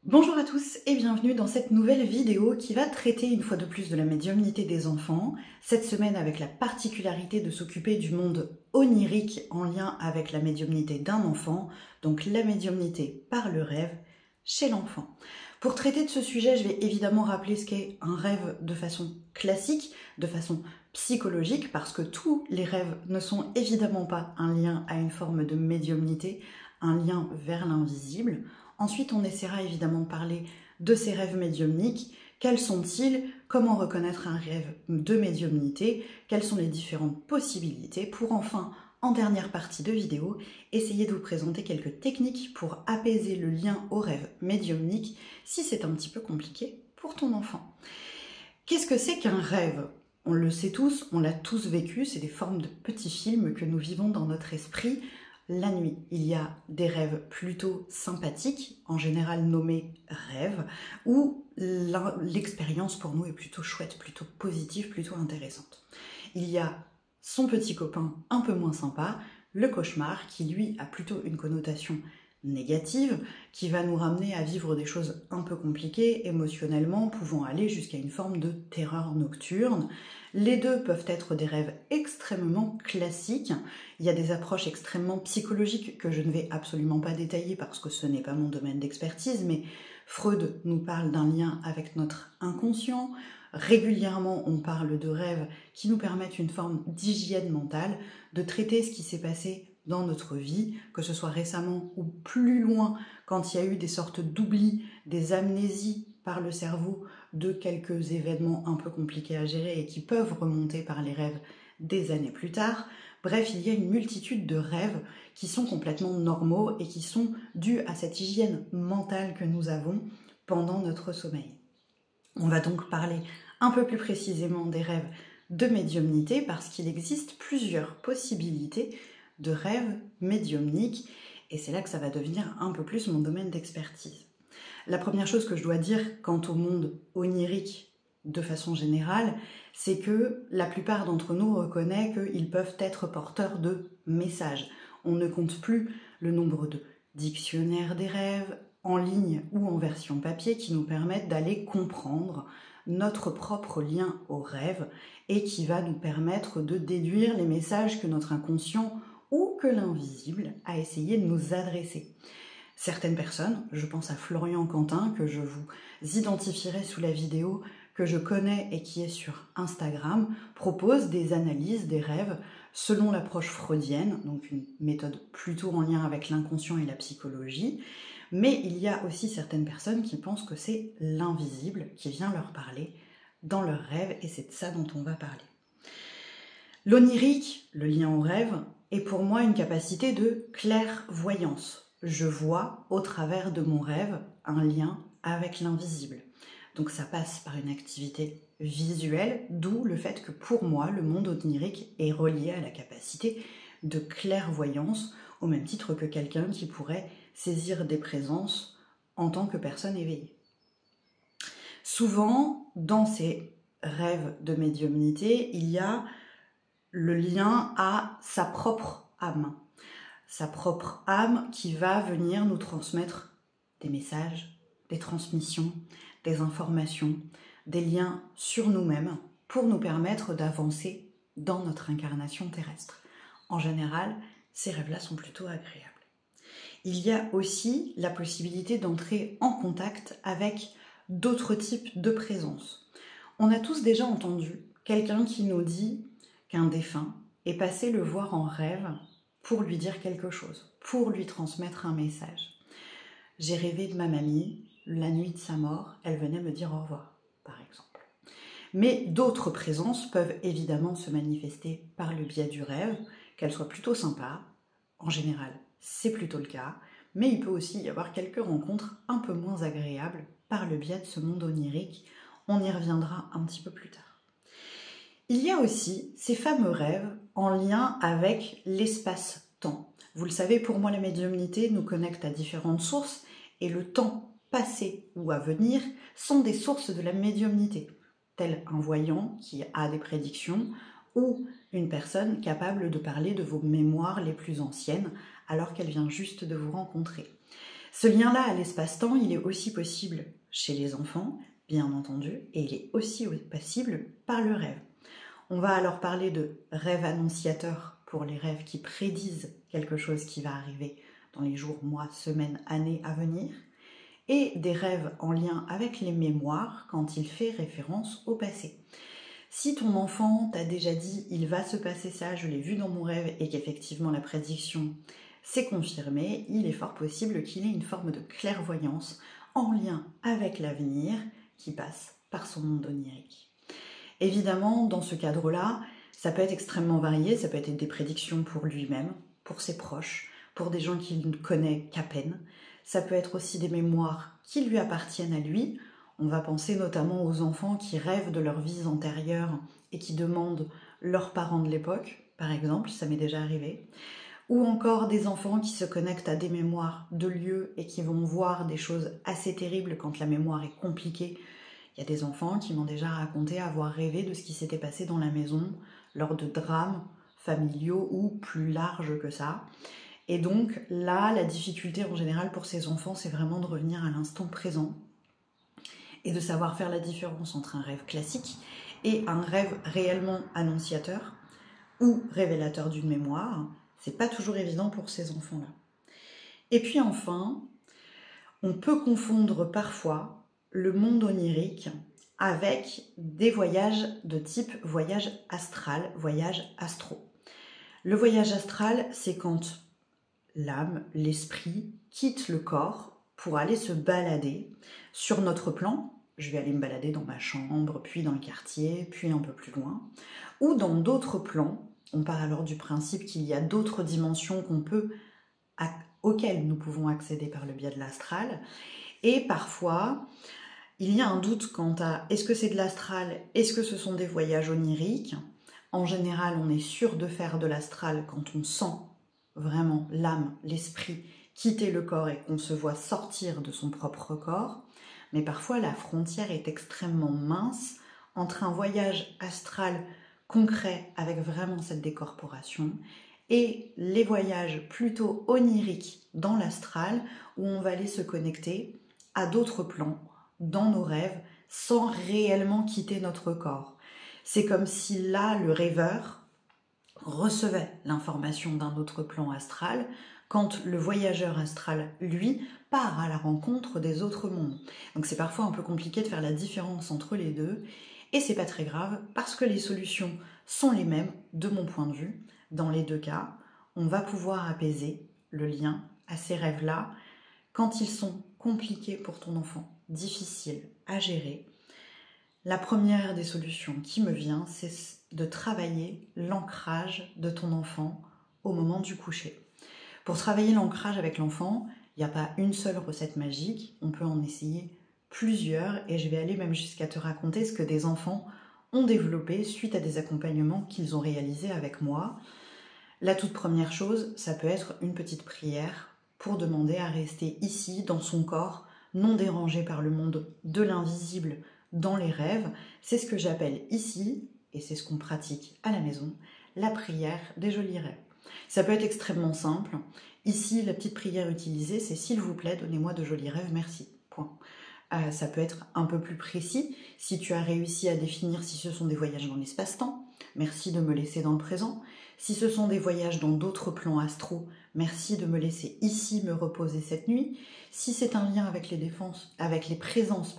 Bonjour à tous et bienvenue dans cette nouvelle vidéo qui va traiter une fois de plus de la médiumnité des enfants, cette semaine avec la particularité de s'occuper du monde onirique en lien avec la médiumnité d'un enfant, donc la médiumnité par le rêve chez l'enfant. Pour traiter de ce sujet, je vais évidemment rappeler ce qu'est un rêve de façon classique, de façon psychologique, parce que tous les rêves ne sont évidemment pas un lien à une forme de médiumnité, un lien vers l'invisible. Ensuite, on essaiera évidemment de parler de ces rêves médiumniques. Quels sont-ils? Comment reconnaître un rêve de médiumnité? Quelles sont les différentes possibilités? Pour enfin, en dernière partie de vidéo, essayer de vous présenter quelques techniques pour apaiser le lien au rêve médiumnique si c'est un petit peu compliqué pour ton enfant. Qu'est-ce que c'est qu'un rêve? On le sait tous, on l'a tous vécu, c'est des formes de petits films que nous vivons dans notre esprit. La nuit, il y a des rêves plutôt sympathiques, en général nommés rêves, où l'expérience pour nous est plutôt chouette, plutôt positive, plutôt intéressante. Il y a son petit copain un peu moins sympa, le cauchemar, qui lui a plutôt une connotation négative, qui va nous ramener à vivre des choses un peu compliquées émotionnellement, pouvant aller jusqu'à une forme de terreur nocturne. Les deux peuvent être des rêves extrêmement classiques. Il y a des approches extrêmement psychologiques que je ne vais absolument pas détailler parce que ce n'est pas mon domaine d'expertise, mais Freud nous parle d'un lien avec notre inconscient. Régulièrement, on parle de rêves qui nous permettent une forme d'hygiène mentale, de traiter ce qui s'est passé dans notre vie, que ce soit récemment ou plus loin, quand il y a eu des sortes d'oublis, des amnésies par le cerveau de quelques événements un peu compliqués à gérer et qui peuvent remonter par les rêves des années plus tard. Bref, il y a une multitude de rêves qui sont complètement normaux et qui sont dus à cette hygiène mentale que nous avons pendant notre sommeil. On va donc parler un peu plus précisément des rêves de médiumnité parce qu'il existe plusieurs possibilités de rêves médiumniques et c'est là que ça va devenir un peu plus mon domaine d'expertise. La première chose que je dois dire quant au monde onirique de façon générale, c'est que la plupart d'entre nous reconnaissent qu'ils peuvent être porteurs de messages. On ne compte plus le nombre de dictionnaires des rêves en ligne ou en version papier qui nous permettent d'aller comprendre notre propre lien au rêve et qui va nous permettre de déduire les messages que notre inconscient ou que l'invisible a essayé de nous adresser. Certaines personnes, je pense à Florian Quentin, que je vous identifierai sous la vidéo, que je connais et qui est sur Instagram, proposent des analyses des rêves selon l'approche freudienne, donc une méthode plutôt en lien avec l'inconscient et la psychologie. Mais il y a aussi certaines personnes qui pensent que c'est l'invisible qui vient leur parler dans leurs rêves, et c'est de ça dont on va parler. L'onirique, le lien au rêve, est pour moi une capacité de clairvoyance. Je vois au travers de mon rêve un lien avec l'invisible. Donc ça passe par une activité visuelle, d'où le fait que pour moi, le monde onirique est relié à la capacité de clairvoyance, au même titre que quelqu'un qui pourrait saisir des présences en tant que personne éveillée. Souvent, dans ces rêves de médiumnité, il y a le lien à sa propre âme. Sa propre âme qui va venir nous transmettre des messages, des transmissions, des informations, des liens sur nous-mêmes pour nous permettre d'avancer dans notre incarnation terrestre. En général, ces rêves-là sont plutôt agréables. Il y a aussi la possibilité d'entrer en contact avec d'autres types de présences. On a tous déjà entendu quelqu'un qui nous dit qu'un défunt est passé le voir en rêve pour lui dire quelque chose, pour lui transmettre un message. J'ai rêvé de ma mamie, la nuit de sa mort, elle venait me dire au revoir, par exemple. Mais d'autres présences peuvent évidemment se manifester par le biais du rêve, qu'elles soient plutôt sympas. En général, c'est plutôt le cas, mais il peut aussi y avoir quelques rencontres un peu moins agréables par le biais de ce monde onirique. On y reviendra un petit peu plus tard. Il y a aussi ces fameux rêves en lien avec l'espace-temps. Vous le savez, pour moi, la médiumnité nous connecte à différentes sources et le temps passé ou à venir sont des sources de la médiumnité, tel un voyant qui a des prédictions ou une personne capable de parler de vos mémoires les plus anciennes alors qu'elle vient juste de vous rencontrer. Ce lien-là à l'espace-temps, il est aussi possible chez les enfants, bien entendu, et il est aussi possible par le rêve. On va alors parler de rêve annonciateur pour les rêves qui prédisent quelque chose qui va arriver dans les jours, mois, semaines, années à venir, et des rêves en lien avec les mémoires quand il fait référence au passé. Si ton enfant t'a déjà dit « il va se passer ça, je l'ai vu dans mon rêve » et qu'effectivement la prédiction s'est confirmée, il est fort possible qu'il ait une forme de clairvoyance en lien avec l'avenir qui passe par son monde onirique. Évidemment, dans ce cadre-là, ça peut être extrêmement varié, ça peut être des prédictions pour lui-même, pour ses proches, pour des gens qu'il ne connaît qu'à peine. Ça peut être aussi des mémoires qui lui appartiennent à lui. On va penser notamment aux enfants qui rêvent de leur vie antérieure et qui demandent leurs parents de l'époque, par exemple, ça m'est déjà arrivé. Ou encore des enfants qui se connectent à des mémoires de lieux et qui vont voir des choses assez terribles quand la mémoire est compliquée. Il y a des enfants qui m'ont déjà raconté avoir rêvé de ce qui s'était passé dans la maison lors de drames familiaux ou plus larges que ça. Et donc là, la difficulté en général pour ces enfants, c'est vraiment de revenir à l'instant présent et de savoir faire la différence entre un rêve classique et un rêve réellement annonciateur ou révélateur d'une mémoire. C'est pas toujours évident pour ces enfants-là. Et puis enfin, on peut confondre parfois le monde onirique avec des voyages de type voyage astral, voyage astro. Le voyage astral, c'est quand l'âme, l'esprit quitte le corps pour aller se balader sur notre plan. Je vais aller me balader dans ma chambre, puis dans le quartier, puis un peu plus loin, ou dans d'autres plans. On part alors du principe qu'il y a d'autres dimensions auxquelles nous pouvons accéder par le biais de l'astral. Et parfois, il y a un doute quant à est-ce que c'est de l'astral, est-ce que ce sont des voyages oniriques. En général, on est sûr de faire de l'astral quand on sent vraiment l'âme, l'esprit quitter le corps et qu'on se voit sortir de son propre corps. Mais parfois, la frontière est extrêmement mince entre un voyage astral concret avec vraiment cette décorporation et les voyages plutôt oniriques dans l'astral où on va aller se connecter à d'autres plans dans nos rêves sans réellement quitter notre corps. C'est comme si là, le rêveur recevait l'information d'un autre plan astral quand le voyageur astral, lui, part à la rencontre des autres mondes. Donc c'est parfois un peu compliqué de faire la différence entre les deux. Et c'est pas très grave parce que les solutions sont les mêmes de mon point de vue. Dans les deux cas, on va pouvoir apaiser le lien à ces rêves-là quand ils sont compliqués pour ton enfant, difficiles à gérer. La première des solutions qui me vient, c'est de travailler l'ancrage de ton enfant au moment du coucher. Pour travailler l'ancrage avec l'enfant, il n'y a pas une seule recette magique, on peut en essayer plusieurs et je vais aller même jusqu'à te raconter ce que des enfants ont développé suite à des accompagnements qu'ils ont réalisés avec moi. La toute première chose, ça peut être une petite prière pour demander à rester ici, dans son corps, non dérangé par le monde de l'invisible dans les rêves. C'est ce que j'appelle ici, et c'est ce qu'on pratique à la maison, la prière des jolis rêves. Ça peut être extrêmement simple. Ici, la petite prière utilisée, c'est « S'il vous plaît, donnez-moi de jolis rêves, merci ». Point. Ça peut être un peu plus précis. Si tu as réussi à définir si ce sont des voyages dans l'espace-temps, merci de me laisser dans le présent. Si ce sont des voyages dans d'autres plans astraux, merci de me laisser ici me reposer cette nuit. Si c'est un lien avec les présences,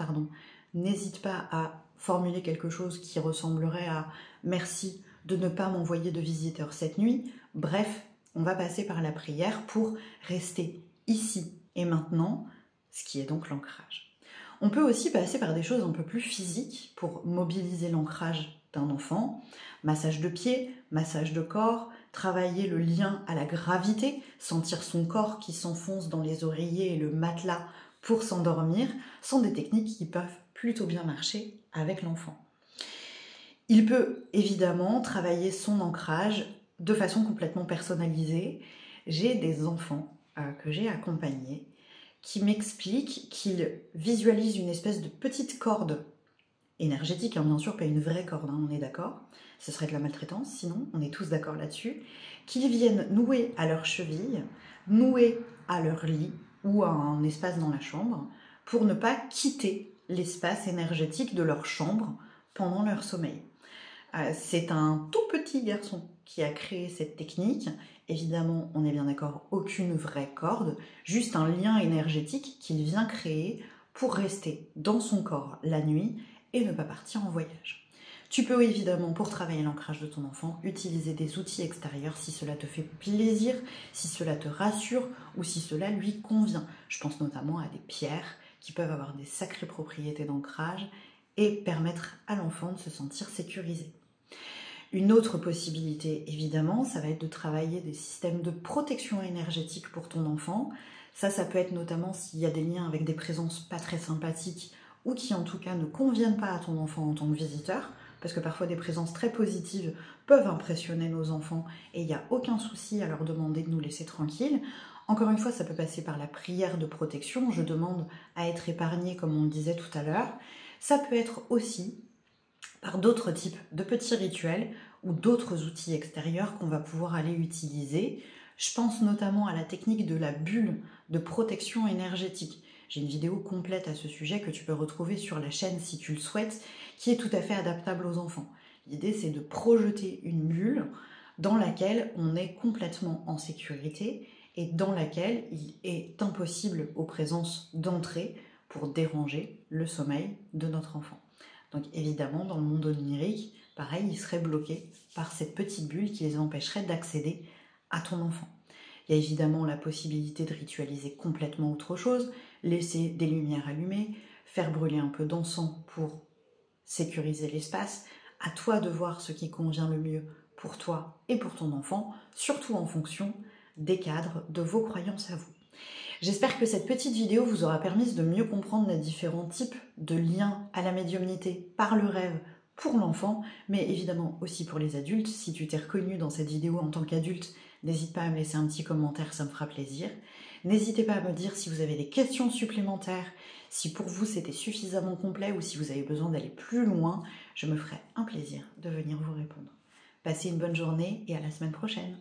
n'hésite pas à formuler quelque chose qui ressemblerait à « merci de ne pas m'envoyer de visiteurs cette nuit ». Bref, on va passer par la prière pour rester ici et maintenant, ce qui est donc l'ancrage. On peut aussi passer par des choses un peu plus physiques pour mobiliser l'ancrage d'un enfant. Massage de pieds, massage de corps, travailler le lien à la gravité, sentir son corps qui s'enfonce dans les oreillers et le matelas pour s'endormir, sont des techniques qui peuvent plutôt bien marcher avec l'enfant. Il peut évidemment travailler son ancrage de façon complètement personnalisée. J'ai des enfants que j'ai accompagnés qui m'explique qu'il visualise une espèce de petite corde énergétique, bien sûr, pas une vraie corde, on est d'accord, ce serait de la maltraitance, sinon, on est tous d'accord là-dessus, qu'ils viennent nouer à leur cheville, nouer à leur lit, ou à un espace dans la chambre pour ne pas quitter l'espace énergétique de leur chambre pendant leur sommeil. C'est un tout petit garçon qui a créé cette technique. Évidemment, on est bien d'accord, aucune vraie corde, juste un lien énergétique qu'il vient créer pour rester dans son corps la nuit et ne pas partir en voyage. Tu peux évidemment, pour travailler l'ancrage de ton enfant, utiliser des outils extérieurs si cela te fait plaisir, si cela te rassure ou si cela lui convient. Je pense notamment à des pierres qui peuvent avoir des sacrées propriétés d'ancrage et permettre à l'enfant de se sentir sécurisé. Une autre possibilité, évidemment, ça va être de travailler des systèmes de protection énergétique pour ton enfant. Ça peut être notamment s'il y a des liens avec des présences pas très sympathiques ou qui en tout cas ne conviennent pas à ton enfant en tant que visiteur, parce que parfois des présences très positives peuvent impressionner nos enfants et il n'y a aucun souci à leur demander de nous laisser tranquilles. Encore une fois, ça peut passer par la prière de protection, je demande à être épargné comme on le disait tout à l'heure. Ça peut être aussi par d'autres types de petits rituels ou d'autres outils extérieurs qu'on va pouvoir aller utiliser. Je pense notamment à la technique de la bulle de protection énergétique. J'ai une vidéo complète à ce sujet que tu peux retrouver sur la chaîne si tu le souhaites, qui est tout à fait adaptable aux enfants. L'idée, c'est de projeter une bulle dans laquelle on est complètement en sécurité et dans laquelle il est impossible aux présences d'entrer pour déranger le sommeil de notre enfant. Donc évidemment, dans le monde onirique, pareil, ils seraient bloqués par cette petite bulle qui les empêcherait d'accéder à ton enfant. Il y a évidemment la possibilité de ritualiser complètement autre chose, laisser des lumières allumées, faire brûler un peu d'encens pour sécuriser l'espace. À toi de voir ce qui convient le mieux pour toi et pour ton enfant, surtout en fonction des cadres de vos croyances à vous. J'espère que cette petite vidéo vous aura permis de mieux comprendre les différents types de liens à la médiumnité par le rêve pour l'enfant, mais évidemment aussi pour les adultes. Si tu t'es reconnu dans cette vidéo en tant qu'adulte, n'hésite pas à me laisser un petit commentaire, ça me fera plaisir. N'hésitez pas à me dire si vous avez des questions supplémentaires, si pour vous c'était suffisamment complet ou si vous avez besoin d'aller plus loin, je me ferai un plaisir de venir vous répondre. Passez une bonne journée et à la semaine prochaine.